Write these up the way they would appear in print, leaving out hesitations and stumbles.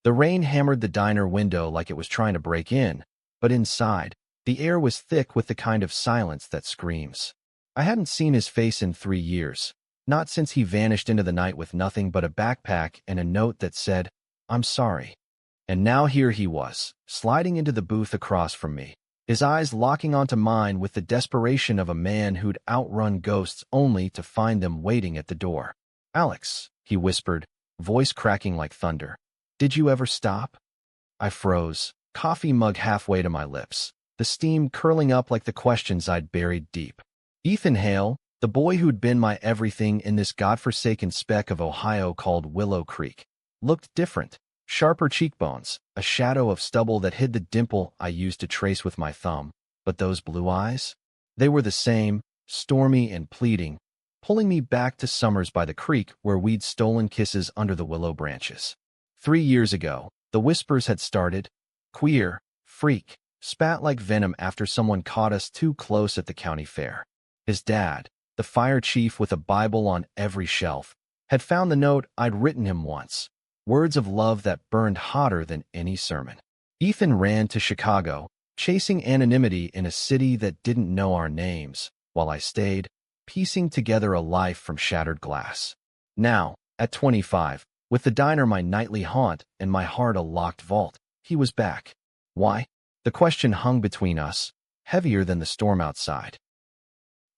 The rain hammered the diner window like it was trying to break in, but inside, the air was thick with the kind of silence that screams. I hadn't seen his face in 3 years, not since he vanished into the night with nothing but a backpack and a note that said, "I'm sorry." And now here he was, sliding into the booth across from me, his eyes locking onto mine with the desperation of a man who'd outrun ghosts only to find them waiting at the door. "Alex," he whispered, voice cracking like thunder. "Did you ever stop?" I froze, coffee mug halfway to my lips, the steam curling up like the questions I'd buried deep. Ethan Hale, the boy who'd been my everything in this godforsaken speck of Ohio called Willow Creek, looked different. Sharper cheekbones, a shadow of stubble that hid the dimple I used to trace with my thumb. But those blue eyes? They were the same, stormy and pleading, pulling me back to summers by the creek where we'd stolen kisses under the willow branches. 3 years ago, the whispers had started. Queer, freak, spat like venom after someone caught us too close at the county fair. His dad, the fire chief with a Bible on every shelf, had found the note I'd written him once. Words of love that burned hotter than any sermon. Ethan ran to Chicago, chasing anonymity in a city that didn't know our names, while I stayed, piecing together a life from shattered glass. Now, at 25, with the diner my nightly haunt and my heart a locked vault, he was back. Why? The question hung between us, heavier than the storm outside.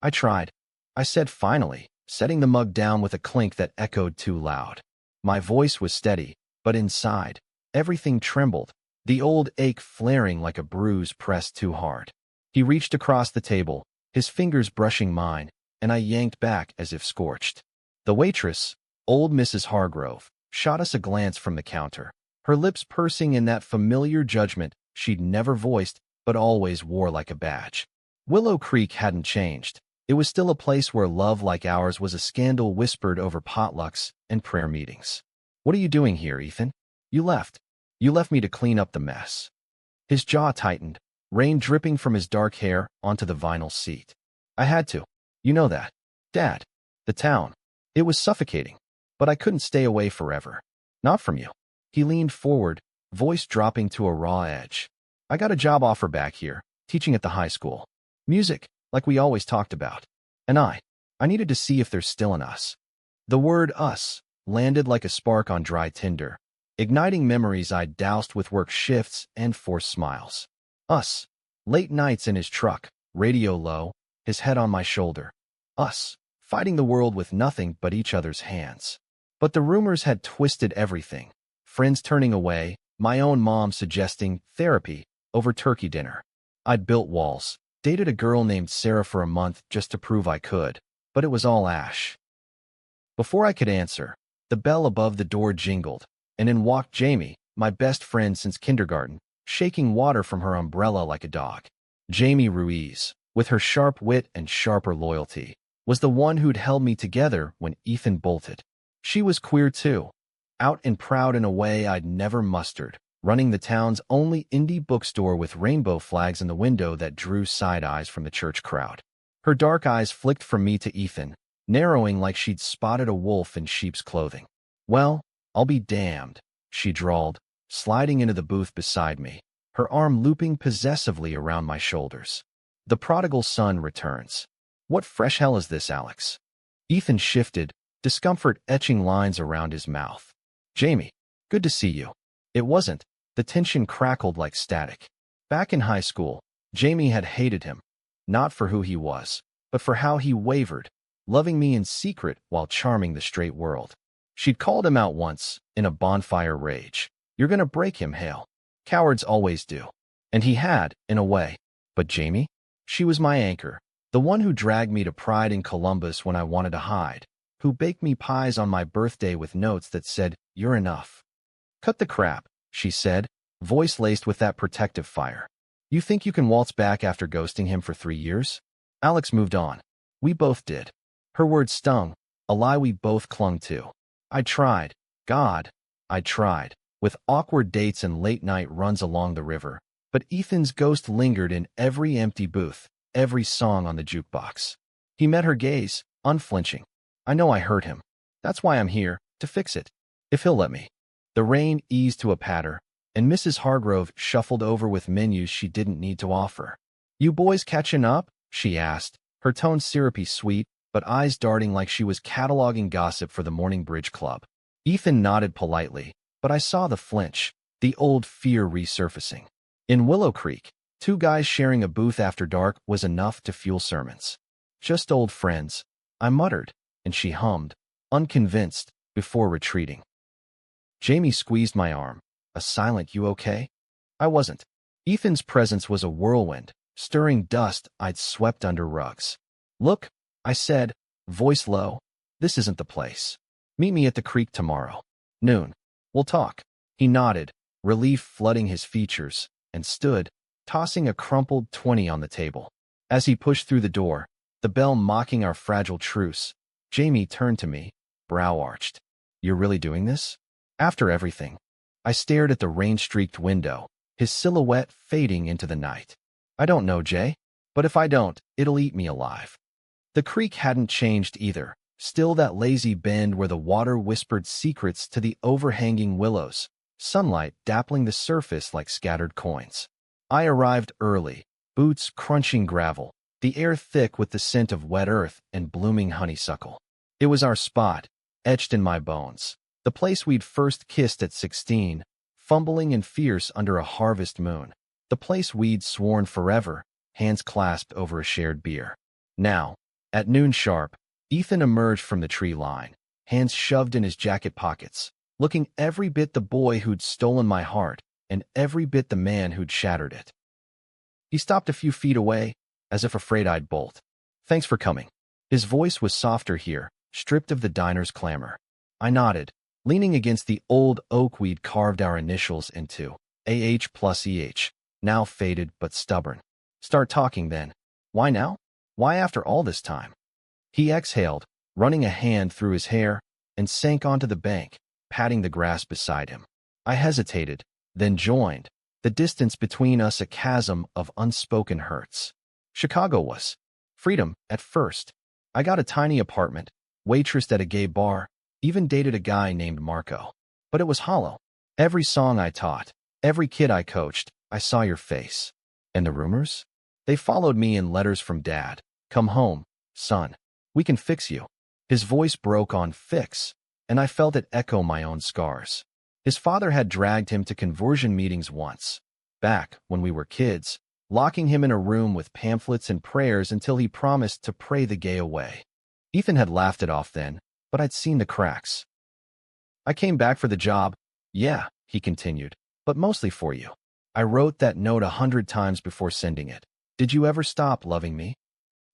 "I tried," I said finally, setting the mug down with a clink that echoed too loud. My voice was steady, but inside, everything trembled, the old ache flaring like a bruise pressed too hard. He reached across the table, his fingers brushing mine, and I yanked back as if scorched. The waitress, old Mrs. Hargrove, shot us a glance from the counter, her lips pursing in that familiar judgment she'd never voiced but always wore like a badge. Willow Creek hadn't changed. It was still a place where love like ours was a scandal whispered over potlucks and prayer meetings. "What are you doing here, Ethan? You left. You left me to clean up the mess." His jaw tightened, rain dripping from his dark hair onto the vinyl seat. "I had to. You know that. Dad. The town. It was suffocating. But I couldn't stay away forever. Not from you." He leaned forward, voice dropping to a raw edge. "I got a job offer back here, teaching at the high school. Music, like we always talked about. And I needed to see if there's still an us." The word us landed like a spark on dry tinder, igniting memories I'd doused with work shifts and forced smiles. Us. Late nights in his truck, radio low, his head on my shoulder. Us. Fighting the world with nothing but each other's hands. But the rumors had twisted everything. Friends turning away, my own mom suggesting therapy over turkey dinner. I'd built walls, dated a girl named Sarah for a month just to prove I could, but it was all ash. Before I could answer, the bell above the door jingled, and in walked Jamie, my best friend since kindergarten, shaking water from her umbrella like a dog. Jamie Ruiz, with her sharp wit and sharper loyalty, was the one who'd held me together when Ethan bolted. She was queer too, out and proud in a way I'd never mustered, running the town's only indie bookstore with rainbow flags in the window that drew side eyes from the church crowd. Her dark eyes flicked from me to Ethan, narrowing like she'd spotted a wolf in sheep's clothing. "Well, I'll be damned," she drawled, sliding into the booth beside me, her arm looping possessively around my shoulders. "The prodigal son returns. What fresh hell is this, Alex?" Ethan shifted, discomfort etching lines around his mouth. "Jamie, good to see you." It wasn't. The tension crackled like static. Back in high school, Jamie had hated him, not for who he was, but for how he wavered, loving me in secret while charming the straight world. She'd called him out once, in a bonfire rage. "You're gonna break him, Hale. Cowards always do." And he had, in a way. But Jamie? She was my anchor, the one who dragged me to Pride in Columbus when I wanted to hide, who baked me pies on my birthday with notes that said, "You're enough." "Cut the crap," she said, voice laced with that protective fire. "You think you can waltz back after ghosting him for 3 years?" Alex moved on. We both did. Her words stung, a lie we both clung to. I tried. God, I tried. With awkward dates and late-night runs along the river. But Ethan's ghost lingered in every empty booth, every song on the jukebox. He met her gaze, unflinching. "I know I hurt him. That's why I'm here, to fix it. If he'll let me." The rain eased to a patter, and Mrs. Hargrove shuffled over with menus she didn't need to offer. "You boys catching up?" she asked, her tone syrupy sweet, but eyes darting like she was cataloging gossip for the morning bridge club. Ethan nodded politely, but I saw the flinch, the old fear resurfacing. In Willow Creek, two guys sharing a booth after dark was enough to fuel sermons. "Just old friends," I muttered, and she hummed, unconvinced, before retreating. Jamie squeezed my arm. A silent "You okay?" I wasn't. Ethan's presence was a whirlwind, stirring dust I'd swept under rugs. "Look," I said, voice low, "this isn't the place. Meet me at the creek tomorrow. Noon. We'll talk." He nodded, relief flooding his features, and stood, tossing a crumpled 20 on the table. As he pushed through the door, the bell mocking our fragile truce, Jamie turned to me, brow arched. "You're really doing this? After everything?" I stared at the rain-streaked window, his silhouette fading into the night. "I don't know, Jay. But if I don't, it'll eat me alive." The creek hadn't changed either, still that lazy bend where the water whispered secrets to the overhanging willows, sunlight dappling the surface like scattered coins. I arrived early, boots crunching gravel, the air thick with the scent of wet earth and blooming honeysuckle. It was our spot, etched in my bones. The place we'd first kissed at 16, fumbling and fierce under a harvest moon. The place we'd sworn forever, hands clasped over a shared beer. Now, at noon sharp, Ethan emerged from the tree line, hands shoved in his jacket pockets, looking every bit the boy who'd stolen my heart and every bit the man who'd shattered it. He stopped a few feet away, as if afraid I'd bolt. "Thanks for coming." His voice was softer here, stripped of the diner's clamor. I nodded, leaning against the old oak we'd carved our initials into, AH plus EH, now faded but stubborn. "Start talking then." "Why now? Why after all this time?" He exhaled, running a hand through his hair, and sank onto the bank, patting the grass beside him. I hesitated, then joined, the distance between us a chasm of unspoken hurts. Chicago was freedom at first. I got a tiny apartment, waitressed at a gay bar, even dated a guy named Marco. But it was hollow. Every song I taught, every kid I coached, I saw your face. And the rumors? They followed me in letters from Dad. "Come home, son. We can fix you." His voice broke on "fix," and I felt it echo my own scars. His father had dragged him to conversion meetings once, back when we were kids, locking him in a room with pamphlets and prayers until he promised to pray the gay away. Ethan had laughed it off then, but I'd seen the cracks. "I came back for the job." "Yeah," he continued, "but mostly for you. I wrote that note 100 times before sending it. Did you ever stop loving me?"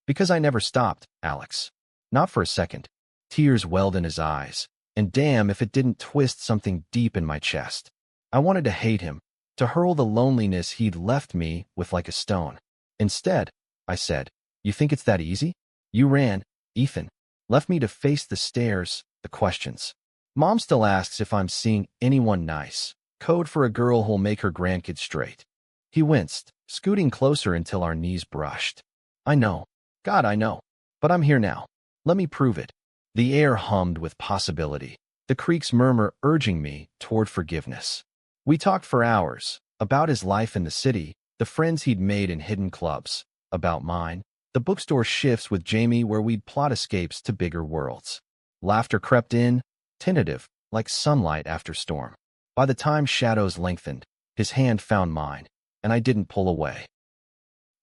"Because I never stopped, Alex. Not for a second." Tears welled in his eyes, and damn if it didn't twist something deep in my chest. I wanted to hate him, to hurl the loneliness he'd left me with like a stone. "Instead," I said, "you think it's that easy? You ran, Ethan. Left me to face the stares, the questions. Mom still asks if I'm seeing anyone nice. Code for a girl who'll make her grandkids straight." He winced, scooting closer until our knees brushed. "I know. God, I know. But I'm here now. Let me prove it." The air hummed with possibility, the creek's murmur urging me toward forgiveness. We talked for hours, about his life in the city, the friends he'd made in hidden clubs, about mine, the bookstore shifts with Jamie where we'd plot escapes to bigger worlds. Laughter crept in, tentative, like sunlight after storm. By the time shadows lengthened, his hand found mine, and I didn't pull away.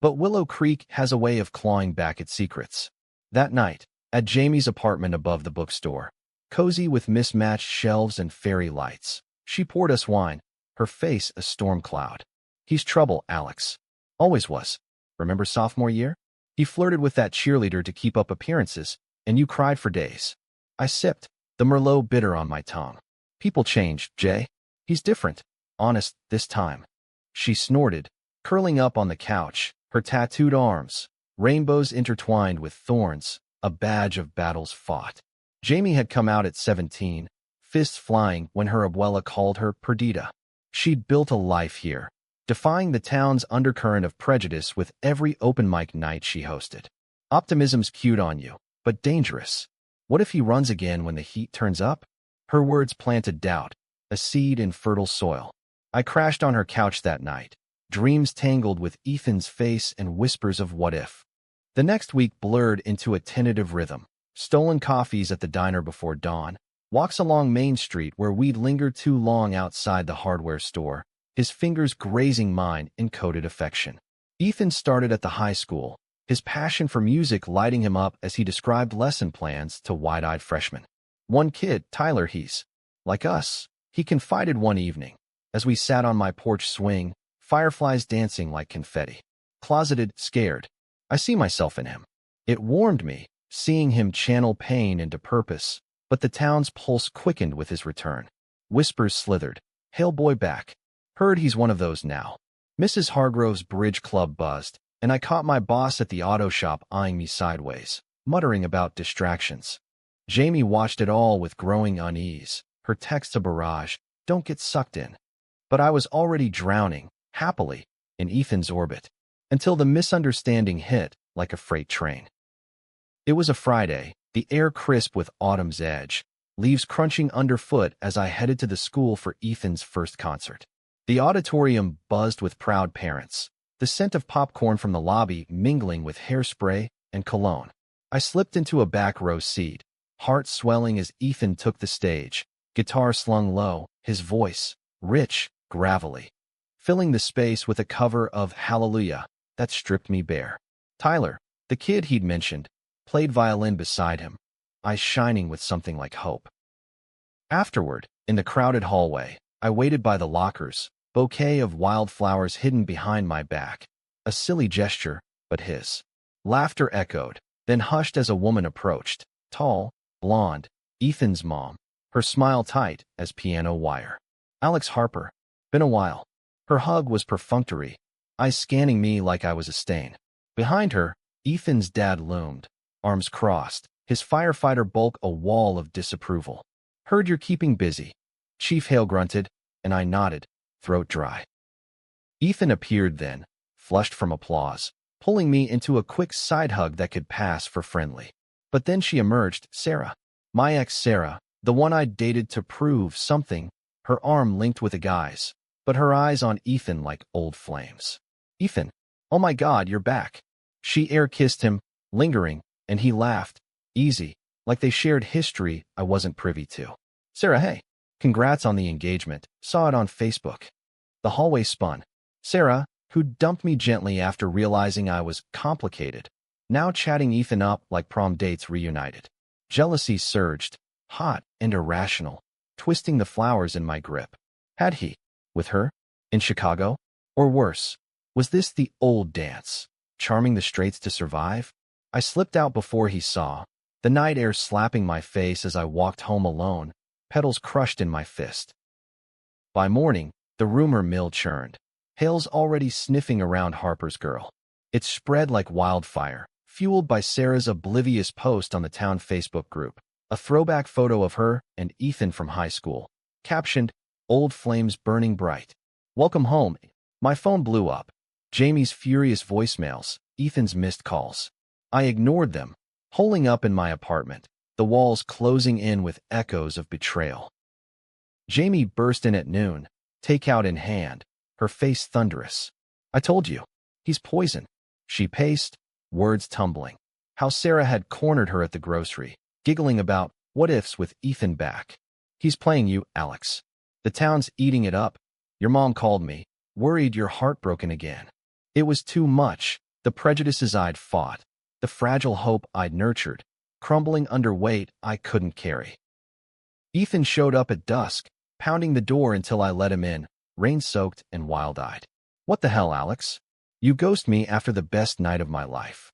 But Willow Creek has a way of clawing back at secrets. That night, at Jamie's apartment above the bookstore, cozy with mismatched shelves and fairy lights, she poured us wine, her face a storm cloud. "He's trouble, Alex. Always was. Remember sophomore year? He flirted with that cheerleader to keep up appearances, and you cried for days." I sipped, the Merlot bitter on my tongue. "People change, Jay. He's different. Honest, this time." She snorted, curling up on the couch, her tattooed arms, rainbows intertwined with thorns, a badge of battles fought. Jamie had come out at 17, fists flying when her abuela called her Perdita. She'd built a life here, defying the town's undercurrent of prejudice with every open mic night she hosted. Optimism's cute on you, but dangerous. What if he runs again when the heat turns up? Her words planted doubt, a seed in fertile soil. I crashed on her couch that night, dreams tangled with Ethan's face and whispers of what if. The next week blurred into a tentative rhythm. Stolen coffees at the diner before dawn, walks along Main Street where we'd lingered too long outside the hardware store, his fingers grazing mine in coded affection. Ethan started at the high school, his passion for music lighting him up as he described lesson plans to wide-eyed freshmen. One kid, Tyler, he's like us, he confided one evening, as we sat on my porch swing, fireflies dancing like confetti. Closeted, scared. I see myself in him. It warmed me, seeing him channel pain into purpose, but the town's pulse quickened with his return. Whispers slithered. Hail boy back. Heard he's one of those now. Mrs. Hargrove's bridge club buzzed, and I caught my boss at the auto shop eyeing me sideways, muttering about distractions. Jamie watched it all with growing unease, her text a barrage, don't get sucked in. But I was already drowning, happily, in Ethan's orbit, until the misunderstanding hit like a freight train. It was a Friday, the air crisp with autumn's edge, leaves crunching underfoot as I headed to the school for Ethan's first concert. The auditorium buzzed with proud parents, the scent of popcorn from the lobby mingling with hairspray and cologne. I slipped into a back row seat, heart swelling as Ethan took the stage, guitar slung low, his voice, rich, gravelly, filling the space with a cover of Hallelujah that stripped me bare. Tyler, the kid he'd mentioned, played violin beside him, eyes shining with something like hope. Afterward, in the crowded hallway, I waited by the lockers, bouquet of wildflowers hidden behind my back. A silly gesture, but his. Laughter echoed, then hushed as a woman approached, tall, blonde, Ethan's mom, her smile tight as piano wire. Alex Harper. Been a while. Her hug was perfunctory, eyes scanning me like I was a stain. Behind her, Ethan's dad loomed, arms crossed, his firefighter bulk a wall of disapproval. Heard you're keeping busy. Chief Hale grunted, and I nodded, throat dry. Ethan appeared then, flushed from applause, pulling me into a quick side hug that could pass for friendly. But then she emerged, Sarah. My ex Sarah, the one I'd dated to prove something, her arm linked with a guy's, but her eyes on Ethan like old flames. Ethan, oh my God, you're back. She air-kissed him, lingering, and he laughed, easy, like they shared history I wasn't privy to. Sarah, hey, congrats on the engagement, saw it on Facebook. The hallway spun. Sarah, who dumped me gently after realizing I was complicated, now chatting Ethan up like prom dates reunited. Jealousy surged, hot and irrational, twisting the flowers in my grip. Had he, with her, in Chicago? Or worse, was this the old dance, charming the straights to survive? I slipped out before he saw, the night air slapping my face as I walked home alone, petals crushed in my fist. By morning, the rumor mill churned. Hale's already sniffing around Harper's girl. It spread like wildfire, fueled by Sarah's oblivious post on the town Facebook group, a throwback photo of her and Ethan from high school, captioned, Old flames burning bright. Welcome home. My phone blew up. Jamie's furious voicemails, Ethan's missed calls. I ignored them, holing up in my apartment, the walls closing in with echoes of betrayal. Jamie burst in at noon, takeout in hand, her face thunderous. I told you, he's poison. She paced, words tumbling. How Sarah had cornered her at the grocery, giggling about what-ifs with Ethan back. He's playing you, Alex. The town's eating it up. Your mom called me, worried you're heartbroken again. It was too much, the prejudices I'd fought, the fragile hope I'd nurtured, crumbling under weight I couldn't carry. Ethan showed up at dusk, pounding the door until I let him in, rain-soaked and wild-eyed. What the hell, Alex? You ghost me after the best night of my life.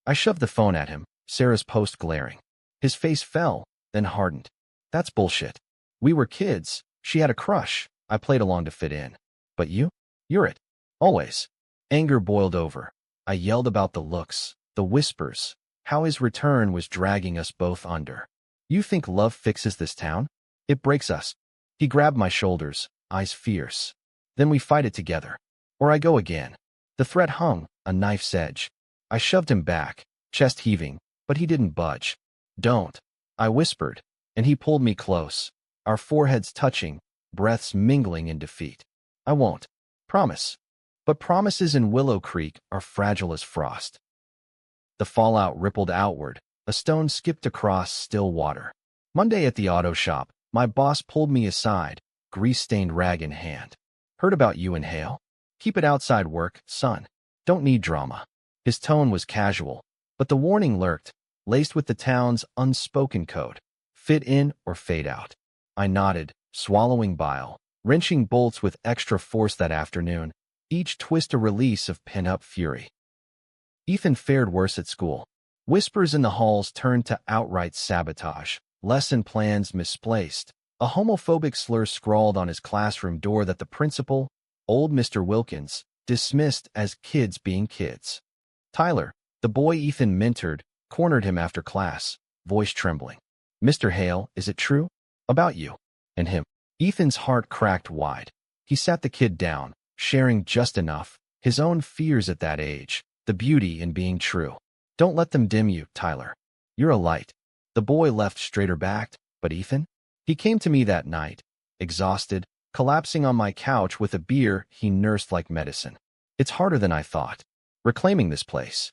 I shoved the phone at him, Sarah's post glaring. His face fell, then hardened. That's bullshit. We were kids. She had a crush. I played along to fit in. But you? You're it. Always. Anger boiled over. I yelled about the looks, the whispers, how his return was dragging us both under. You think love fixes this town? It breaks us. He grabbed my shoulders, eyes fierce. Then we fight it together. Or I go again. The threat hung, a knife's edge. I shoved him back, chest heaving, but he didn't budge. Don't. I whispered, and he pulled me close, our foreheads touching, breaths mingling in defeat. I won't. Promise. But promises in Willow Creek are fragile as frost. The fallout rippled outward. A stone skipped across still water. Monday at the auto shop, my boss pulled me aside, grease-stained rag in hand. Heard about you and Hale? Keep it outside work, son. Don't need drama. His tone was casual, but the warning lurked, laced with the town's unspoken code. Fit in or fade out. I nodded, swallowing bile, wrenching bolts with extra force that afternoon, each twist a release of pin-up fury. Ethan fared worse at school. Whispers in the halls turned to outright sabotage, lesson plans misplaced, a homophobic slur scrawled on his classroom door that the principal, old Mr. Wilkins, dismissed as kids being kids. Tyler, the boy Ethan mentored, cornered him after class, voice trembling. Mr. Hale, is it true? About you. And him. Ethan's heart cracked wide. He sat the kid down, sharing just enough, his own fears at that age, the beauty in being true. Don't let them dim you, Tyler. You're a light. The boy left straighter-backed, but Ethan? He came to me that night, exhausted, collapsing on my couch with a beer he nursed like medicine. It's harder than I thought. Reclaiming this place.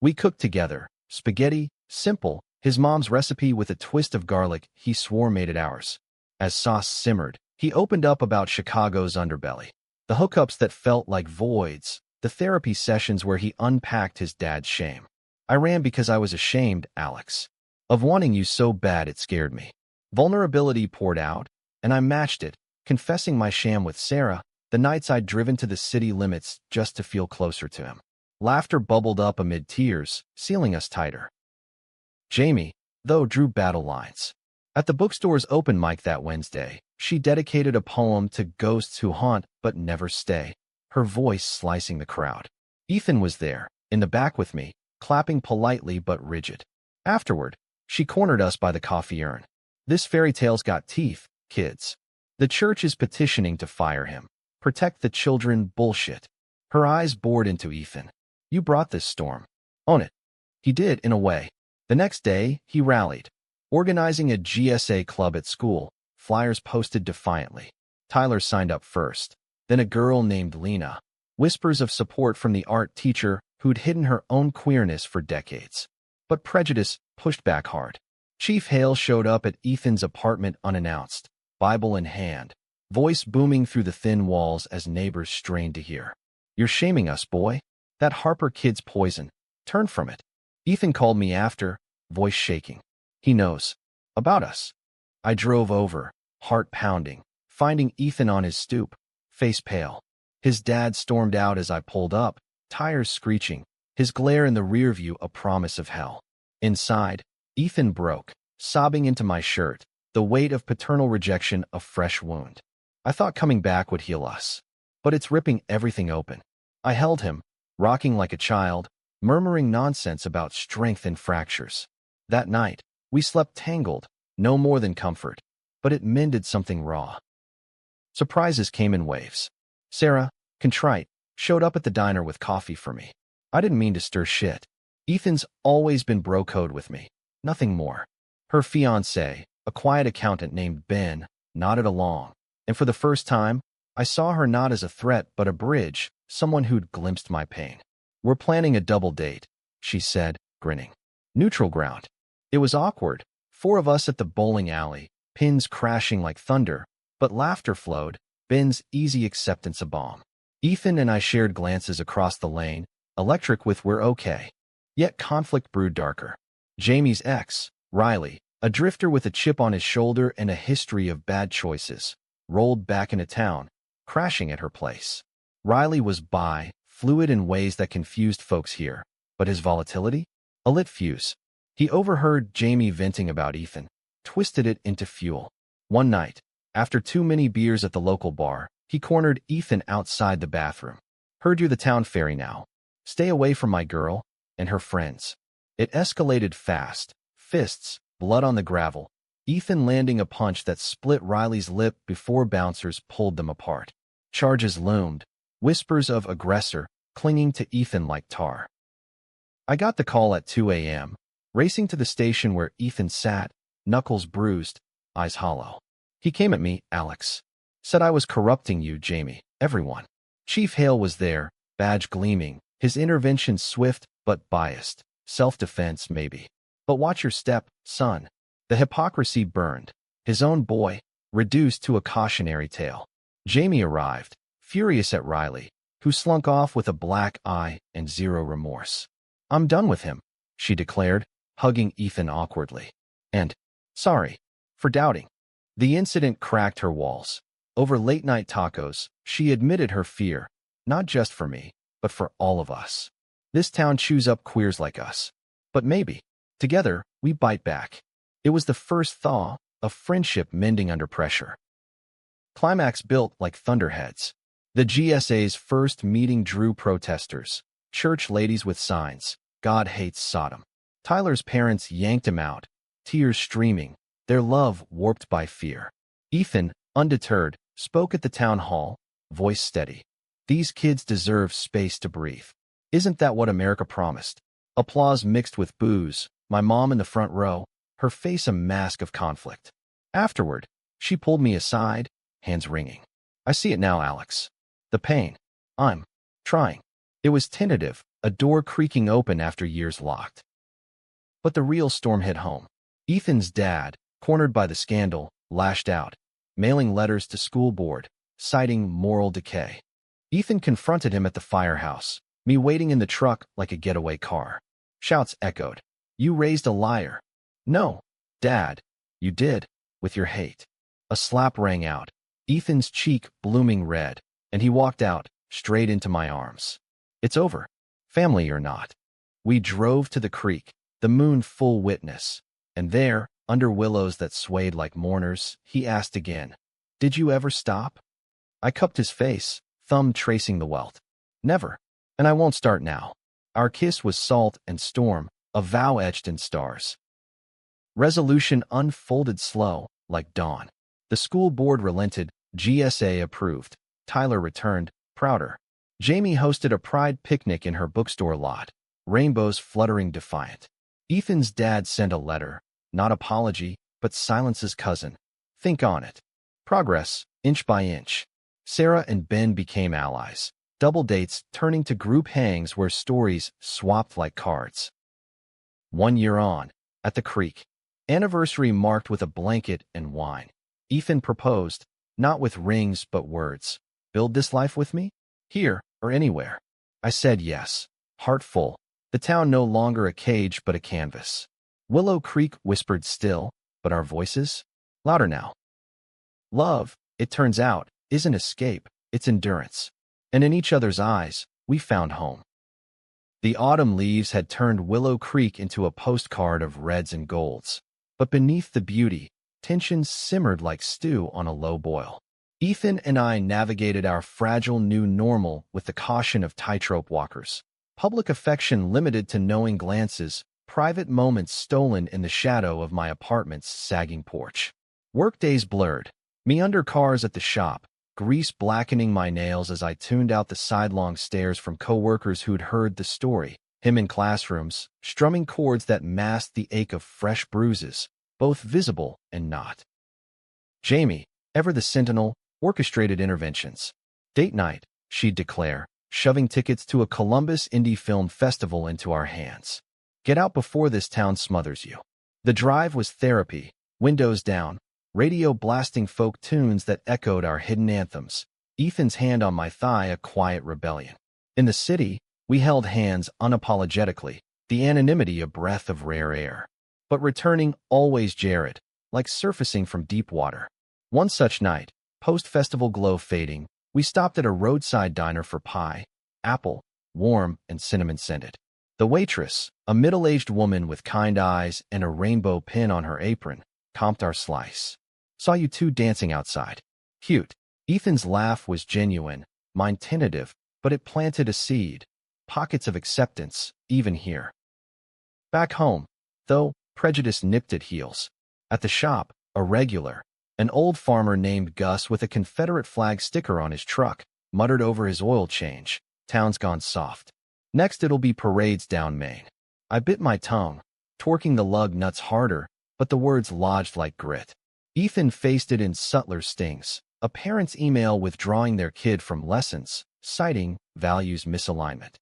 We cooked together, spaghetti, simple, his mom's recipe with a twist of garlic he swore made it ours. As sauce simmered, he opened up about Chicago's underbelly. The hookups that felt like voids, the therapy sessions where he unpacked his dad's shame. I ran because I was ashamed, Alex. Of wanting you so bad it scared me. Vulnerability poured out, and I matched it, confessing my sham with Sarah, the nights I'd driven to the city limits just to feel closer to him. Laughter bubbled up amid tears, sealing us tighter. Jamie, though, drew battle lines. At the bookstore's open mic that Wednesday, she dedicated a poem to ghosts who haunt but never stay, her voice slicing the crowd. Ethan was there, in the back with me, clapping politely but rigid. Afterward, she cornered us by the coffee urn. This fairy tale's got teeth, kids. The church is petitioning to fire him. Protect the children bullshit. Her eyes bored into Ethan. You brought this storm. Own it. He did, in a way. The next day, he rallied. Organizing a GSA club at school, flyers posted defiantly. Tyler signed up first. Then a girl named Lena. Whispers of support from the art teacher who'd hidden her own queerness for decades. But prejudice pushed back hard. Chief Hale showed up at Ethan's apartment unannounced, Bible in hand, voice booming through the thin walls as neighbors strained to hear. You're shaming us, boy. That Harper kid's poison. Turn from it. Ethan called me after, voice shaking. He knows. About us. I drove over, heart pounding, finding Ethan on his stoop, face pale. His dad stormed out as I pulled up, tires screeching, his glare in the rear view a promise of hell. Inside, Ethan broke, sobbing into my shirt, the weight of paternal rejection a fresh wound. I thought coming back would heal us. But it's ripping everything open. I held him, rocking like a child, murmuring nonsense about strength and fractures. That night, we slept tangled, no more than comfort, but it mended something raw. Surprises came in waves. Sarah, contrite, showed up at the diner with coffee for me. I didn't mean to stir shit. Ethan's always been bro code with me, nothing more. Her fiancé, a quiet accountant named Ben, nodded along, and for the first time, I saw her not as a threat but a bridge, someone who'd glimpsed my pain. We're planning a double date, she said, grinning. Neutral ground. It was awkward, 4 of us at the bowling alley, pins crashing like thunder, but laughter flowed, Ben's easy acceptance a balm. Ethan and I shared glances across the lane, electric with we're okay. Yet conflict brewed darker. Jamie's ex, Riley, a drifter with a chip on his shoulder and a history of bad choices, rolled back into town, crashing at her place. Riley was bi, fluid in ways that confused folks here, but his volatility? A lit fuse. He overheard Jamie venting about Ethan, twisted it into fuel. One night, after too many beers at the local bar, he cornered Ethan outside the bathroom. Heard you're the town fairy now. Stay away from my girl and her friends. It escalated fast, fists, blood on the gravel, Ethan landing a punch that split Riley's lip before bouncers pulled them apart. Charges loomed, whispers of aggressor clinging to Ethan like tar. I got the call at 2 a.m., racing to the station where Ethan sat, knuckles bruised, eyes hollow. He came at me, Alex. Said I was corrupting you, Jamie. Everyone. Chief Hale was there, badge gleaming, his intervention swift but biased. Self-defense, maybe. But watch your step, son. The hypocrisy burned. His own boy, reduced to a cautionary tale. Jamie arrived, furious at Riley, who slunk off with a black eye and zero remorse. I'm done with him, she declared, hugging Ethan awkwardly. And, sorry, for doubting. The incident cracked her walls. Over late-night tacos, she admitted her fear, not just for me, but for all of us. This town chews up queers like us. But maybe, together, we bite back. It was the first thaw of friendship mending under pressure. Climax built like thunderheads. The GSA's first meeting drew protesters, church ladies with signs, God hates Sodom. Tyler's parents yanked him out, tears streaming, their love warped by fear. Ethan, undeterred, spoke at the town hall, voice steady. These kids deserve space to breathe. Isn't that what America promised? Applause mixed with boos, my mom in the front row, her face a mask of conflict. Afterward, she pulled me aside, hands wringing. I see it now, Alex. The pain. I'm trying. It was tentative, a door creaking open after years locked. But the real storm hit home. Ethan's dad, cornered by the scandal, lashed out, mailing letters to school board, citing moral decay. Ethan confronted him at the firehouse, me waiting in the truck like a getaway car. Shouts echoed. You raised a liar. No, Dad, you did, with your hate. A slap rang out, Ethan's cheek blooming red, and he walked out, straight into my arms. It's over, family or not. We drove to the creek, the moon full witness, and there, under willows that swayed like mourners, he asked again, Did you ever stop? I cupped his face, thumb tracing the welt. Never, and I won't start now. Our kiss was salt and storm, a vow etched in stars. Resolution unfolded slow, like dawn. The school board relented, GSA approved. Tyler returned, prouder. Jamie hosted a pride picnic in her bookstore lot, rainbows fluttering defiant. Ethan's dad sent a letter, not apology, but silence's cousin. Think on it. Progress, inch by inch. Sarah and Ben became allies. Double dates turning to group hangs where stories swapped like cards. 1 year on, at the creek. Anniversary marked with a blanket and wine. Ethan proposed, not with rings but words. Build this life with me? Here or anywhere. I said yes, heart full. The town no longer a cage but a canvas. Willow Creek whispered still, but our voices? Louder now. Love, it turns out, isn't escape, it's endurance. And in each other's eyes, we found home. The autumn leaves had turned Willow Creek into a postcard of reds and golds. But beneath the beauty, tensions simmered like stew on a low boil. Ethan and I navigated our fragile new normal with the caution of tightrope walkers. Public affection limited to knowing glances, private moments stolen in the shadow of my apartment's sagging porch. Workdays blurred, me under cars at the shop, grease blackening my nails as I tuned out the sidelong stares from coworkers who'd heard the story, him in classrooms, strumming chords that masked the ache of fresh bruises, both visible and not. Jamie, ever the sentinel, orchestrated interventions. Date night, she'd declare, shoving tickets to a Columbus Indie Film Festival into our hands. Get out before this town smothers you. The drive was therapy, windows down, radio blasting folk tunes that echoed our hidden anthems, Ethan's hand on my thigh a quiet rebellion. In the city, we held hands unapologetically, the anonymity a breath of rare air. But returning always Jared, like surfacing from deep water. One such night, post-festival glow fading, we stopped at a roadside diner for pie, apple, warm and cinnamon-scented. The waitress, a middle-aged woman with kind eyes and a rainbow pin on her apron, comped our slice. Saw you two dancing outside. Cute. Ethan's laugh was genuine, mine tentative, but it planted a seed. Pockets of acceptance, even here. Back home, though, prejudice nipped at heels. At the shop, a regular, an old farmer named Gus with a Confederate flag sticker on his truck, muttered over his oil change, town's gone soft. Next it'll be parades down Maine. I bit my tongue, torquing the lug nuts harder, but the words lodged like grit. Ethan faced it in subtler stings. A parent's email withdrawing their kid from lessons, citing values misalignment.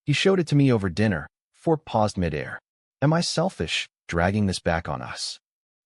He showed it to me over dinner. Fork paused midair. Am I selfish, dragging this back on us?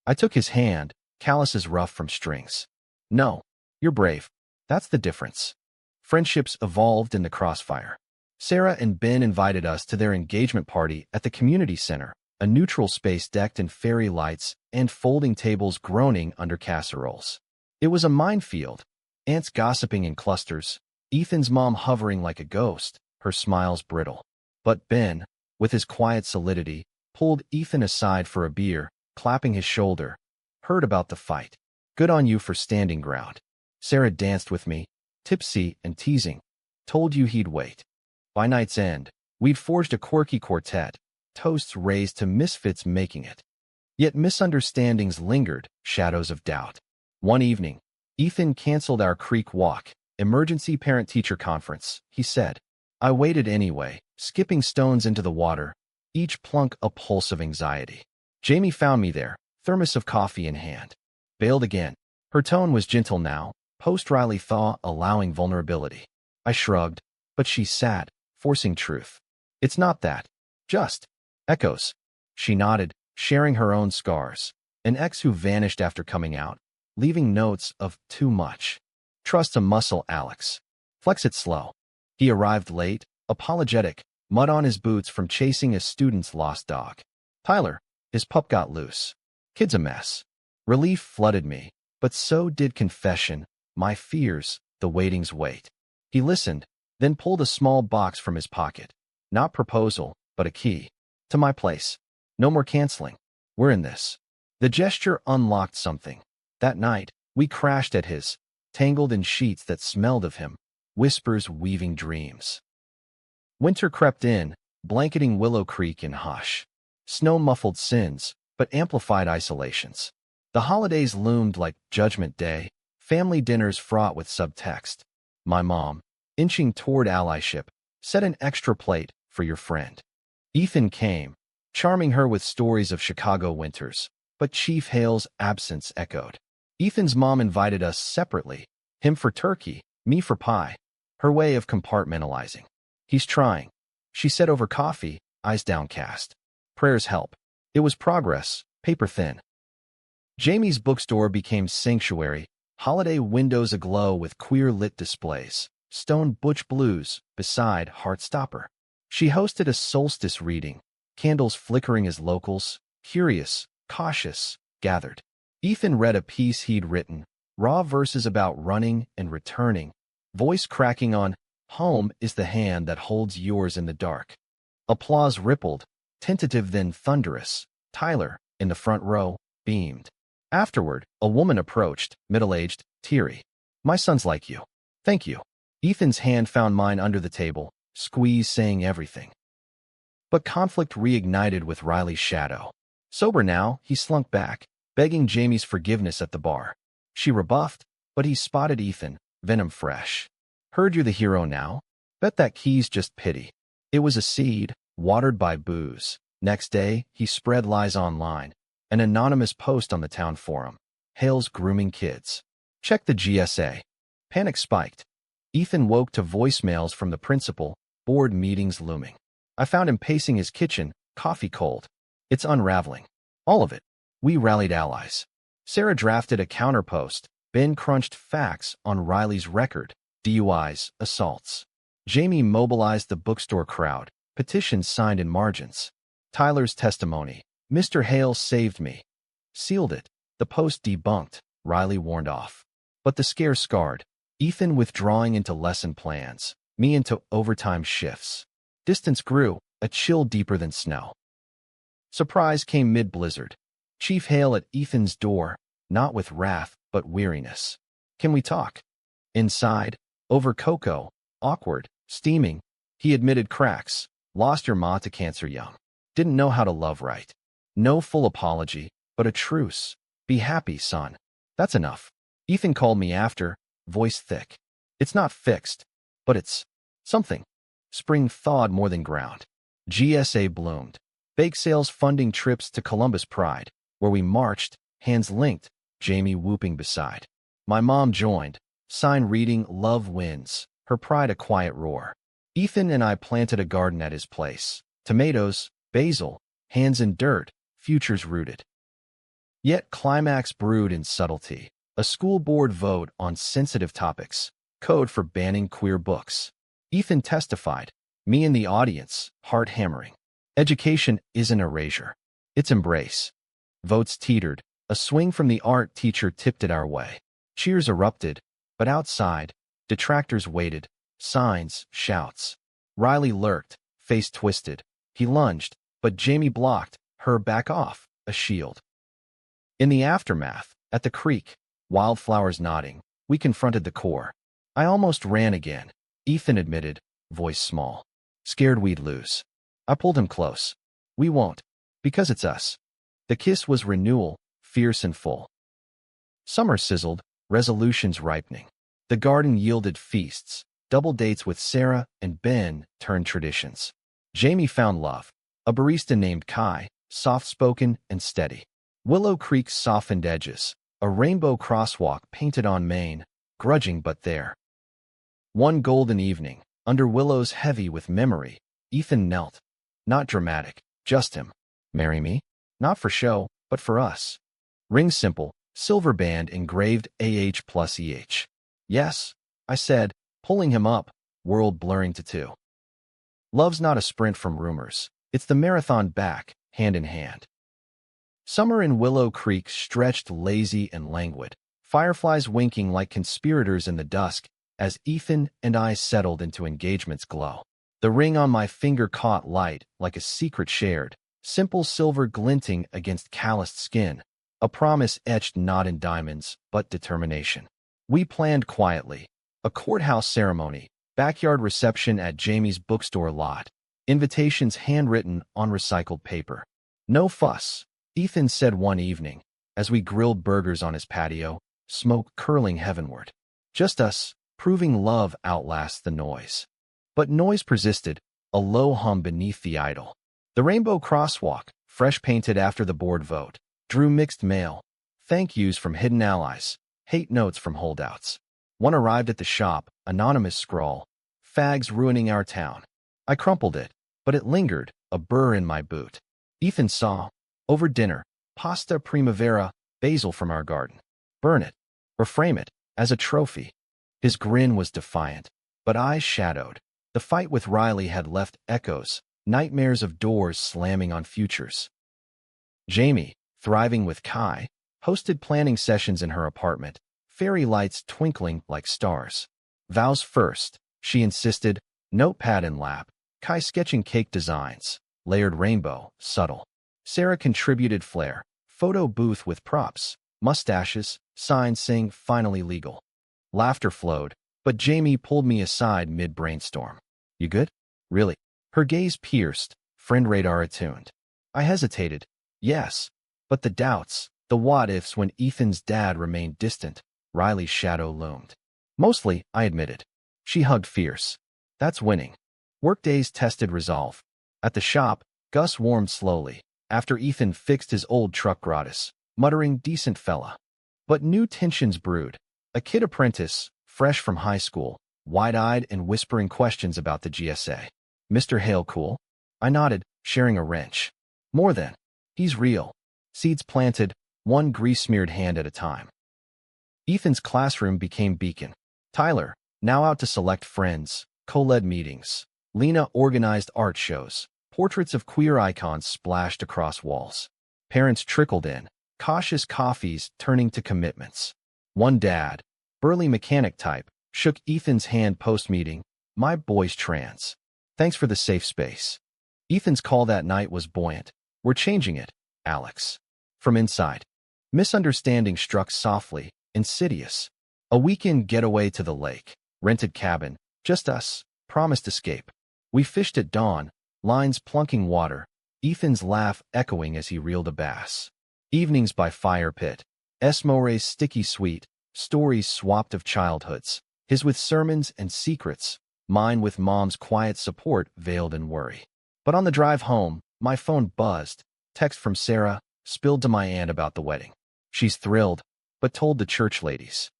I took his hand, calluses rough from strings. No, you're brave. That's the difference. Friendships evolved in the crossfire. Sarah and Ben invited us to their engagement party at the community center, a neutral space decked in fairy lights and folding tables groaning under casseroles. It was a minefield, aunts gossiping in clusters, Ethan's mom hovering like a ghost, her smiles brittle. But Ben, with his quiet solidity, pulled Ethan aside for a beer, clapping his shoulder. Heard about the fight. Good on you for standing ground. Sarah danced with me, tipsy and teasing. Told you he'd wait. By night's end, we'd forged a quirky quartet, toasts raised to misfits making it. Yet misunderstandings lingered, shadows of doubt. One evening, Ethan canceled our creek walk, emergency parent-teacher conference, he said. I waited anyway, skipping stones into the water, each plunk a pulse of anxiety. Jamie found me there, thermos of coffee in hand. Bailed again. Her tone was gentle now, post-Riley thaw allowing vulnerability. I shrugged, but she sat, forcing truth. It's not that. Just echoes. She nodded, sharing her own scars. An ex who vanished after coming out, leaving notes of too much. Trust a muscle, Alex. Flex it slow. He arrived late, apologetic, mud on his boots from chasing a student's lost dog. Tyler, his pup got loose. Kid's a mess. Relief flooded me, but so did confession, my fears, the waiting's weight. He listened, then pulled a small box from his pocket. Not proposal, but a key. To my place. No more canceling. We're in this. The gesture unlocked something. That night, we crashed at his, tangled in sheets that smelled of him, whispers weaving dreams. Winter crept in, blanketing Willow Creek in hush. Snow muffled sins, but amplified isolations. The holidays loomed like Judgment Day, family dinners fraught with subtext. My mom, inching toward allyship, set an extra plate for your friend. Ethan came, charming her with stories of Chicago winters, but Chief Hale's absence echoed. Ethan's mom invited us separately, him for turkey, me for pie, her way of compartmentalizing. He's trying, she said over coffee, eyes downcast. Prayers help. It was progress, paper thin. Jamie's bookstore became sanctuary, holiday windows aglow with queer-lit displays, stone butch blues beside Heartstopper. She hosted a solstice reading, candles flickering as locals, curious, cautious, gathered. Ethan read a piece he'd written, raw verses about running and returning, voice cracking on, home is the hand that holds yours in the dark. Applause rippled, tentative then thunderous. Tyler, in the front row, beamed. Afterward, a woman approached, middle-aged, teary. My son's like you. Thank you. Ethan's hand found mine under the table, squeeze saying everything. But conflict reignited with Riley's shadow. Sober now, he slunk back, begging Jamie's forgiveness at the bar. She rebuffed, but he spotted Ethan, venom fresh. Heard you're the hero now? Bet that key's just pity. It was a seed, watered by booze. Next day, he spread lies online. An anonymous post on the town forum. Hale's grooming kids. Check the GSA. Panic spiked. Ethan woke to voicemails from the principal, board meetings looming. I found him pacing his kitchen, coffee cold. It's unraveling. All of it. We rallied allies. Sarah drafted a counterpost. Ben crunched facts on Riley's record, DUIs, assaults. Jamie mobilized the bookstore crowd, petitions signed in margins. Tyler's testimony. Mr. Hale saved me. Sealed it. The post debunked. Riley warned off. But the scare scarred. Ethan withdrawing into lesson plans. Me into overtime shifts. Distance grew, a chill deeper than snow. Surprise came mid-blizzard. Chief Hale at Ethan's door, not with wrath, but weariness. Can we talk? Inside, over cocoa, awkward, steaming, he admitted cracks. Lost your ma to cancer young. Didn't know how to love right. No full apology, but a truce. Be happy, son. That's enough. Ethan called me after, voice thick. It's not fixed, but it's something. Spring thawed more than ground. GSA bloomed. Bake sales funding trips to Columbus Pride, where we marched, hands linked, Jamie whooping beside. My mom joined. Sign reading Love Wins, her pride a quiet roar. Ethan and I planted a garden at his place. Tomatoes, basil, hands in dirt, futures rooted. Yet climax brewed in subtlety. A school board vote on sensitive topics. Code for banning queer books. Ethan testified. Me in the audience, heart hammering. Education isn't erasure. It's embrace. Votes teetered. A swing from the art teacher tipped it our way. Cheers erupted, but outside, detractors waited. Signs, shouts. Riley lurked, face twisted. He lunged, but Jamie blocked, her back off, a shield. In the aftermath, at the creek, wildflowers nodding, we confronted the core. I almost ran again, Ethan admitted, voice small. Scared we'd lose. I pulled him close. We won't, because it's us. The kiss was renewal, fierce and full. Summer sizzled, resolutions ripening. The garden yielded feasts. Double dates with Sarah and Ben turned traditions. Jamie found love. A barista named Kai, soft-spoken and steady. Willow Creek's softened edges. A rainbow crosswalk painted on Main, grudging but there. One golden evening, under willows heavy with memory, Ethan knelt. Not dramatic, just him. Marry me? Not for show, but for us. Ring simple, silver band engraved AH plus EH. Yes, I said, pulling him up, world blurring to two. Love's not a sprint from rumors. It's the marathon back, hand in hand. Summer in Willow Creek stretched lazy and languid, fireflies winking like conspirators in the dusk as Ethan and I settled into engagement's glow. The ring on my finger caught light like a secret shared, simple silver glinting against calloused skin, a promise etched not in diamonds, but determination. We planned quietly. A courthouse ceremony, backyard reception at Jamie's bookstore lot, invitations handwritten on recycled paper. No fuss, Ethan said one evening, as we grilled burgers on his patio, smoke curling heavenward. Just us, proving love outlasts the noise. But noise persisted, a low hum beneath the idol. The rainbow crosswalk, fresh painted after the board vote, drew mixed mail, thank yous from hidden allies, hate notes from holdouts. One arrived at the shop, anonymous scrawl, fags ruining our town. I crumpled it, but it lingered, a burr in my boot. Ethan saw, over dinner, pasta primavera, basil from our garden. Burn it, or frame it, as a trophy. His grin was defiant, but eyes shadowed. The fight with Riley had left echoes, nightmares of doors slamming on futures. Jamie, thriving with Kai, hosted planning sessions in her apartment, fairy lights twinkling like stars. Vows first, she insisted, notepad in lap, Kai sketching cake designs, layered rainbow, subtle. Sarah contributed flair, photo booth with props, mustaches, signs saying finally legal. Laughter flowed, but Jamie pulled me aside mid-brainstorm. You good? Really? Her gaze pierced, friend radar attuned. I hesitated. Yes, but the doubts, the what-ifs when Ethan's dad remained distant, Riley's shadow loomed. Mostly, I admitted. She hugged fierce. That's winning. Workdays tested resolve. At the shop, Gus warmed slowly, after Ethan fixed his old truck gratis, muttering decent fella. But new tensions brewed. A kid apprentice, fresh from high school, wide-eyed and whispering questions about the GSA. Mr. Hale cool? I nodded, sharing a wrench. More than. He's real. Seeds planted, one grease-smeared hand at a time. Ethan's classroom became beacon. Tyler, now out to select friends, co-led meetings. Lena organized art shows. Portraits of queer icons splashed across walls. Parents trickled in, cautious coffees turning to commitments. One dad, burly mechanic type, shook Ethan's hand post-meeting. My boy's trans. Thanks for the safe space. Ethan's call that night was buoyant. We're changing it, Alex. From inside. Misunderstanding struck softly, insidious. A weekend getaway to the lake. Rented cabin. Just us. Promised escape. We fished at dawn, lines plunking water. Ethan's laugh echoing as he reeled a bass. Evenings by fire pit. Esmore's sticky sweet. Stories swapped of childhoods. His with sermons and secrets. Mine with mom's quiet support veiled in worry. But on the drive home, my phone buzzed. Text from Sarah, spilled to my aunt about the wedding. She's thrilled, but told the church ladies.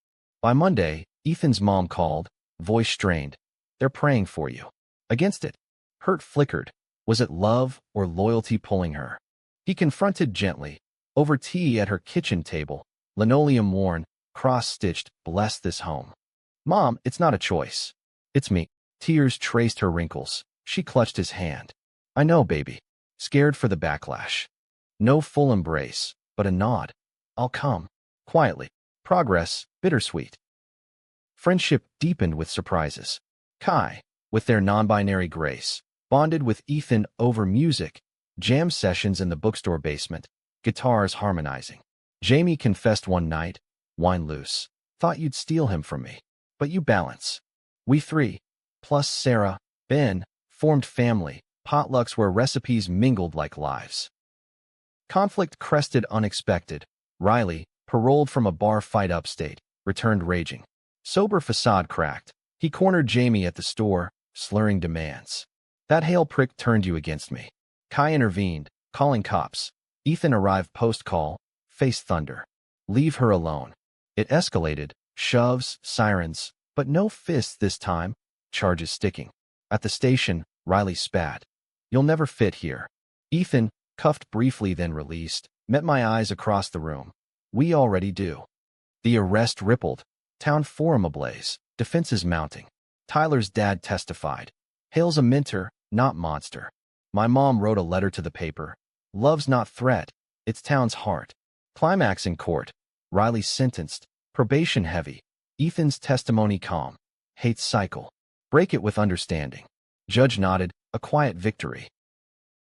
By Monday, Ethan's mom called, voice strained. They're praying for you. Against it. Hurt flickered. Was it love or loyalty pulling her? He confronted gently. Over tea at her kitchen table, linoleum worn, cross-stitched, bless this home. Mom, it's not a choice. It's me. Tears traced her wrinkles. She clutched his hand. I know, baby. Scared for the backlash. No full embrace, but a nod. I'll come. Quietly. Progress, bittersweet. Friendship deepened with surprises. Kai, with their non-binary grace, bonded with Ethan over music, jam sessions in the bookstore basement, guitars harmonizing. Jamie confessed one night, wine loose. Thought you'd steal him from me. But you balance. We three, plus Sarah, Ben, formed family, potlucks where recipes mingled like lives. Conflict crested unexpected. Riley, paroled from a bar fight upstate, returned raging. Sober facade cracked. He cornered Jamie at the store, slurring demands. That hail prick turned you against me. Kai intervened, calling cops. Ethan arrived post-call, faced thunder. Leave her alone. It escalated, shoves, sirens, but no fists this time, charges sticking. At the station, Riley spat. You'll never fit here. Ethan, cuffed briefly then released, met my eyes across the room. We already do. The arrest rippled. Town forum ablaze. Defenses mounting. Tyler's dad testified. Hale's a mentor, not monster. My mom wrote a letter to the paper. Love's not threat. It's town's heart. Climax in court. Riley sentenced. Probation heavy. Ethan's testimony calm. Hate cycle. Break it with understanding. Judge nodded. A quiet victory.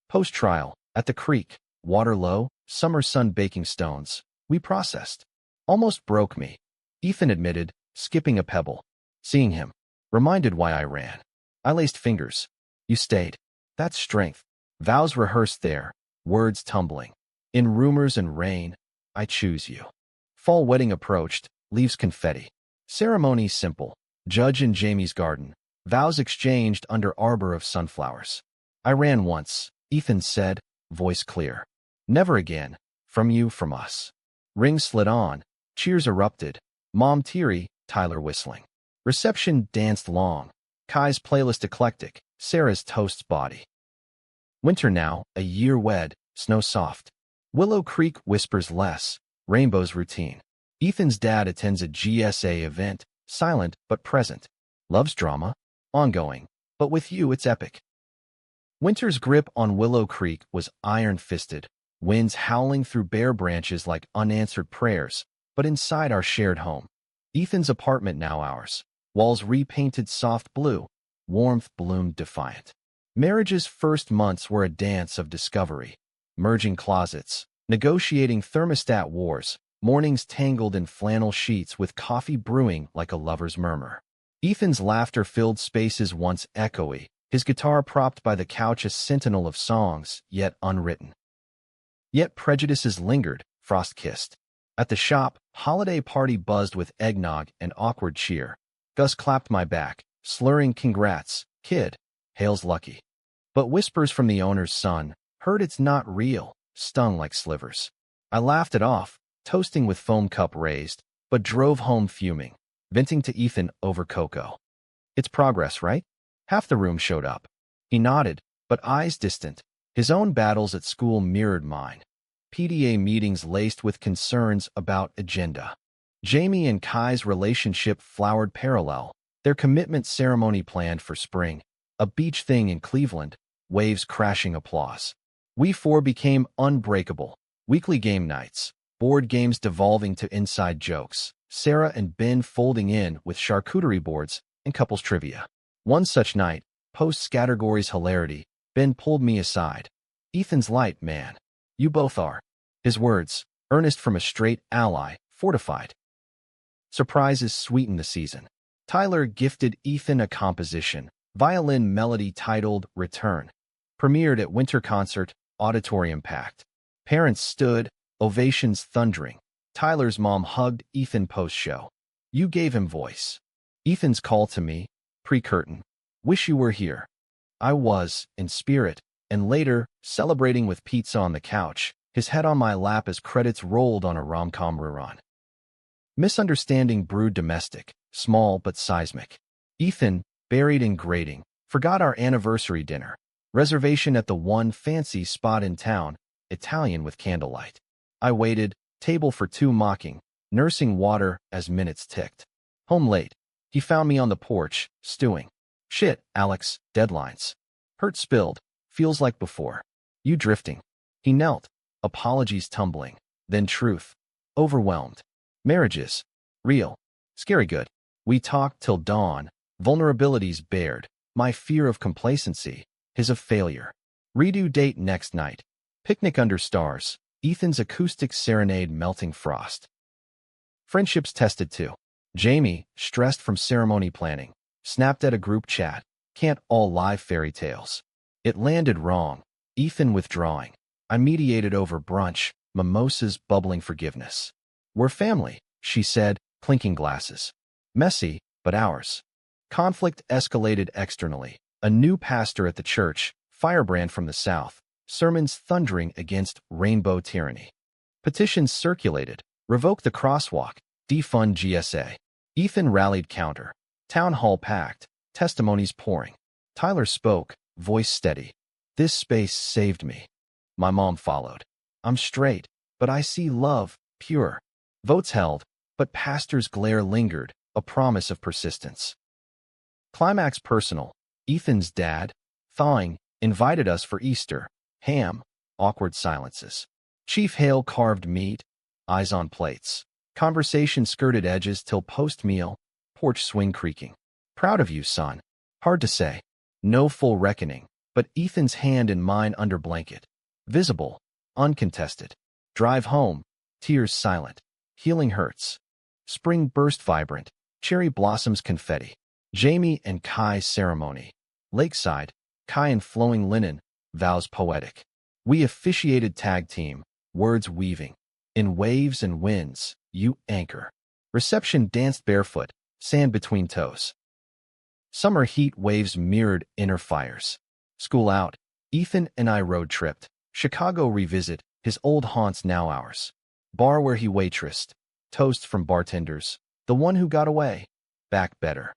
Post-trial. At the creek. Water low. Summer sun baking stones. We processed. Almost broke me. Ethan admitted, skipping a pebble. Seeing him. Reminded why I ran. I laced fingers. You stayed. That's strength. Vows rehearsed there. Words tumbling. In rumors and rain, I choose you. Fall wedding approached. Leaves confetti. Ceremony simple. Judge in Jamie's garden. Vows exchanged under arbor of sunflowers. I ran once, Ethan said, voice clear. Never again. From you, from us. Ring slid on. Cheers erupted. Mom teary, Tyler whistling. Reception danced long. Kai's playlist eclectic. Sarah's toast's body. Winter now, a year wed, snow soft. Willow Creek whispers less. Rainbow's routine. Ethan's dad attends a GSA event, silent but present. Loves drama, ongoing, but with you it's epic. Winter's grip on Willow Creek was iron-fisted, winds howling through bare branches like unanswered prayers, but inside our shared home. Ethan's apartment now ours. Walls repainted soft blue. Warmth bloomed defiant. Marriage's first months were a dance of discovery. Merging closets, negotiating thermostat wars, mornings tangled in flannel sheets with coffee brewing like a lover's murmur. Ethan's laughter filled spaces once echoey, his guitar propped by the couch a sentinel of songs, yet unwritten. Yet prejudices lingered, frost-kissed. At the shop, holiday party buzzed with eggnog and awkward cheer. Gus clapped my back, slurring congrats, kid. Hale's lucky. But whispers from the owner's son, heard it's not real, stung like slivers. I laughed it off, toasting with foam cup raised, but drove home fuming, venting to Ethan over cocoa. It's progress, right? Half the room showed up. He nodded, but eyes distant. His own battles at school mirrored mine. PDA meetings laced with concerns about agenda. Jamie and Kai's relationship flowered parallel, their commitment ceremony planned for spring. A beach thing in Cleveland, waves crashing applause. We four became unbreakable. Weekly game nights, board games devolving to inside jokes, Sarah and Ben folding in with charcuterie boards and couples trivia. One such night, post-categories hilarity, Ben pulled me aside. Ethan's light, man. You both are. His words, earnest from a straight ally, fortified. Surprises sweetened the season. Tyler gifted Ethan a composition, violin melody titled Return. Premiered at winter concert, auditorium packed. Parents stood, ovations thundering. Tyler's mom hugged Ethan post-show. You gave him voice. Ethan's call to me, pre-curtain. Wish you were here. I was, in spirit, and later, celebrating with pizza on the couch, his head on my lap as credits rolled on a rom-com rerun. Misunderstanding brewed domestic, small but seismic. Ethan, buried in grating, forgot our anniversary dinner. Reservation at the one fancy spot in town, Italian with candlelight. I waited, table for two mocking, nursing water as minutes ticked. Home late. He found me on the porch, stewing. Shit, Alex, deadlines. Hurt spilled, feels like before. You drifting. He knelt, apologies tumbling, then truth. Overwhelmed. Marriages. Real. Scary good. We talked till dawn, vulnerabilities bared, my fear of complacency, his of failure. Redo date next night. Picnic under stars, Ethan's acoustic serenade melting frost. Friendships tested too. Jamie, stressed from ceremony planning, snapped at a group chat, can't all live fairy tales. It landed wrong, Ethan withdrawing. I mediated over brunch, mimosas bubbling forgiveness. We're family, she said, clinking glasses. Messy, but ours. Conflict escalated externally. A new pastor at the church, firebrand from the south, sermons thundering against rainbow tyranny. Petitions circulated, revoke the crosswalk, defund GSA. Ethan rallied counter. Town hall packed, testimonies pouring. Tyler spoke, voice steady. This space saved me. My mom followed. I'm straight, but I see love, pure. Votes held, but pastor's glare lingered, a promise of persistence. Climax personal. Ethan's dad, thawing, invited us for Easter. Ham, awkward silences. Chief Hale carved meat, eyes on plates. Conversation skirted edges till post-meal, porch swing creaking. Proud of you, son. Hard to say. No full reckoning, but Ethan's hand in mine under blanket. Visible, uncontested. Drive home, tears silent. Healing hurts. Spring burst vibrant, cherry blossoms confetti. Jamie and Kai's ceremony. Lakeside, Kai in flowing linen, vows poetic. We officiated tag team, words weaving. In waves and winds, you anchor. Reception danced barefoot, sand between toes. Summer heat waves mirrored inner fires. School out, Ethan and I road tripped. Chicago revisit, his old haunts now ours. Bar where he waitressed. Toast from bartenders. The one who got away. Back better.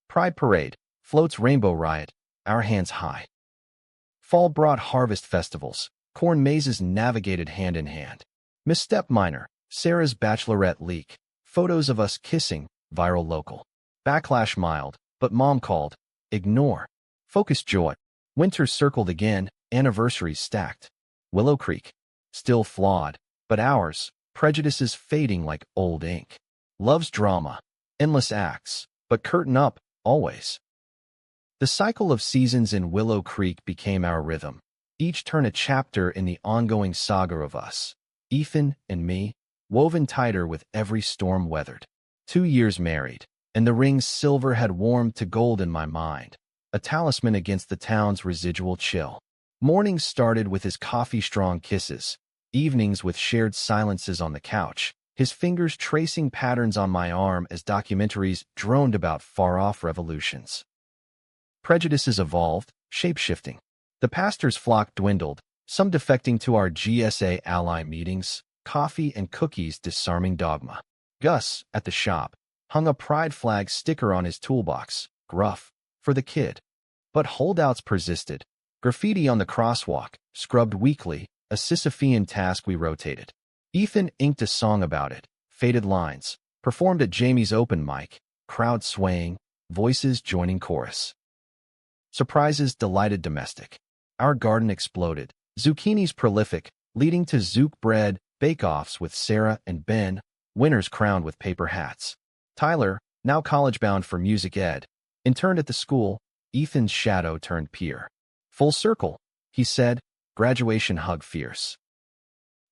Pride parade. Floats rainbow riot. Our hands high. Fall brought harvest festivals. Corn mazes navigated hand in hand. Misstep minor. Sarah's bachelorette leak. Photos of us kissing. Viral local. Backlash mild. But mom called. Ignore. Focus joy. Winter circled again. Anniversaries stacked. Willow Creek. Still flawed. But ours. Prejudices fading like old ink. Love's drama. Endless acts. But curtain up. Always. The cycle of seasons in Willow Creek became our rhythm. Each turn a chapter in the ongoing saga of us. Ethan and me, woven tighter with every storm weathered. 2 years married, and the ring's silver had warmed to gold in my mind, a talisman against the town's residual chill. Mornings started with his coffee-strong kisses, evenings with shared silences on the couch, his fingers tracing patterns on my arm as documentaries droned about far-off revolutions. Prejudices evolved, shape-shifting. The pastor's flock dwindled, some defecting to our GSA ally meetings, coffee and cookies disarming dogma. Gus, at the shop, hung a pride flag sticker on his toolbox, gruff, for the kid. But holdouts persisted. Graffiti on the crosswalk, scrubbed weekly, a Sisyphean task we rotated. Ethan inked a song about it, faded lines, performed at Jamie's open mic, crowd swaying, voices joining chorus. Surprises delighted domestic. Our garden exploded, zucchinis prolific, leading to zouk bread, bake-offs with Sarah and Ben, winners crowned with paper hats. Tyler, now college-bound for music ed, interned at the school, Ethan's shadow turned peer. Full circle, he said, graduation hug fierce.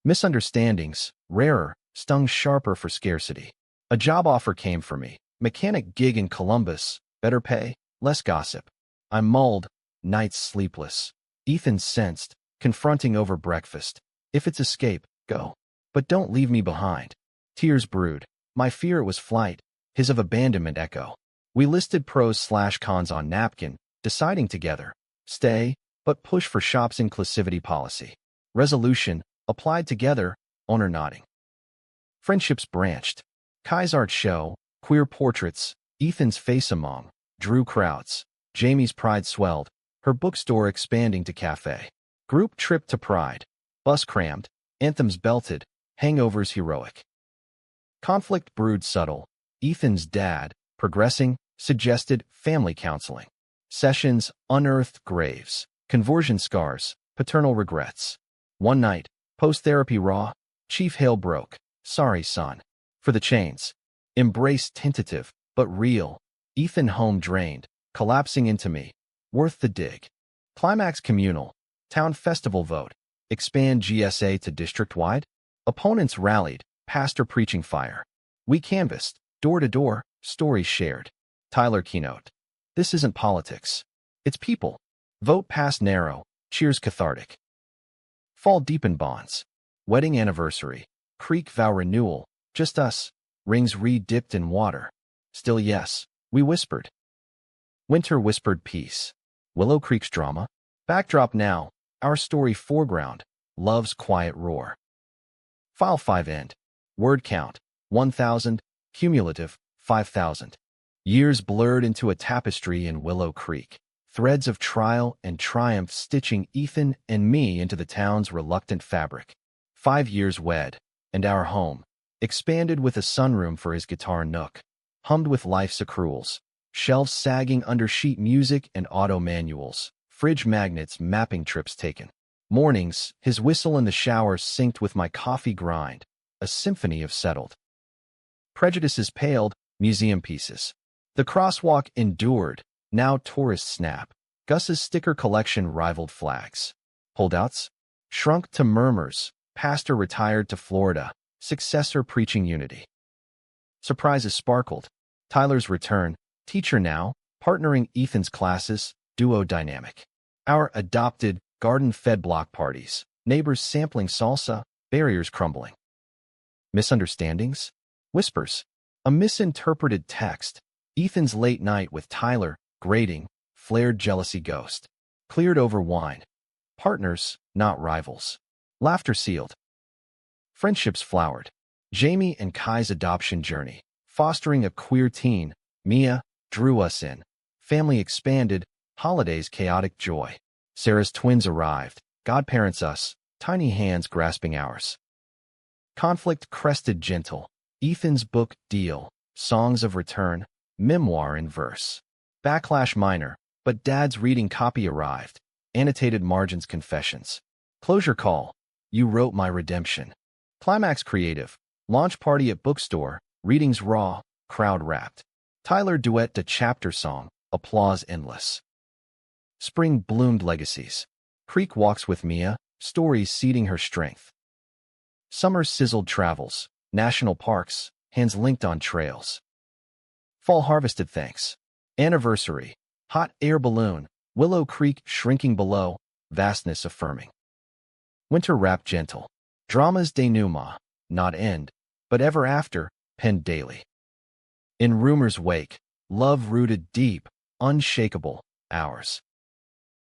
Misunderstandings, rarer, stung sharper for scarcity. A job offer came for me, mechanic gig in Columbus, better pay, less gossip. I mulled, nights sleepless. Ethan sensed, confronting over breakfast. If it's escape, go. But don't leave me behind. Tears brewed. My fear was flight, his of abandonment echo. We listed pros/cons on napkin, deciding together. Stay, but push for shop's inclusivity policy. Resolution, applied together, owner nodding. Friendships branched. Kai's art show, queer portraits, Ethan's face among, drew crowds. Jamie's pride swelled, her bookstore expanding to cafe. Group trip to Pride. Bus crammed, anthems belted, hangovers heroic. Conflict brewed subtle. Ethan's dad, progressing, suggested family counseling. Sessions unearthed graves, conversion scars, paternal regrets. One night, post-therapy raw, Chief Hale broke. Sorry, son. For the chains. Embrace tentative, but real. Ethan home drained, collapsing into me. Worth the dig. Climax communal. Town festival vote. Expand GSA to district-wide. Opponents rallied, pastor preaching fire. We canvassed, door to door, stories shared. Tyler keynote. This isn't politics. It's people. Vote pass narrow, cheers cathartic. Fall deep in bonds. Wedding anniversary. Creek vow renewal. Just us. Rings re-dipped in water. Still yes, we whispered. Winter whispered peace. Willow Creek's drama. Backdrop now. Our story foreground. Love's quiet roar. File 5 end. Word count. 1,000. Cumulative. 5,000. Years blurred into a tapestry in Willow Creek. Threads of trial and triumph stitching Ethan and me into the town's reluctant fabric. 5 years wed, and our home, expanded with a sunroom for his guitar nook, hummed with life's accruals, shelves sagging under sheet music and auto manuals, fridge magnets mapping trips taken. Mornings, his whistle in the shower synced with my coffee grind, a symphony of settled. Prejudices paled, museum pieces. The crosswalk endured, now tourist snap. Gus's sticker collection rivaled flags. Holdouts? Shrunk to murmurs, pastor retired to Florida, successor preaching unity. Surprises sparkled. Tyler's return, teacher now, partnering Ethan's classes, duo dynamic. Our adopted, garden-fed block parties, neighbors sampling salsa, barriers crumbling. Misunderstandings? Whispers. A misinterpreted text. Ethan's late night with Tyler, grating, flared jealousy ghost. Cleared over wine. Partners, not rivals. Laughter sealed. Friendships flowered. Jamie and Kai's adoption journey, fostering a queer teen, Mia, drew us in. Family expanded, holidays chaotic joy. Sarah's twins arrived, godparents us, tiny hands grasping ours. Conflict crested gentle. Ethan's book deal, songs of return, memoir in verse. Backlash minor, but Dad's reading copy arrived. Annotated margins confessions. Closure call. You wrote my redemption. Climax creative. Launch party at bookstore. Readings raw. Crowd wrapped. Tyler duet to chapter song. Applause endless. Spring bloomed legacies. Creek walks with Mia. Stories seeding her strength. Summer sizzled travels. National parks. Hands linked on trails. Fall harvested thanks. Anniversary. Hot air balloon. Willow Creek shrinking below. Vastness affirming. Winter wrap gentle. Dramas denouement, not end, but ever after, penned daily. In rumor's wake, love rooted deep, unshakable, ours.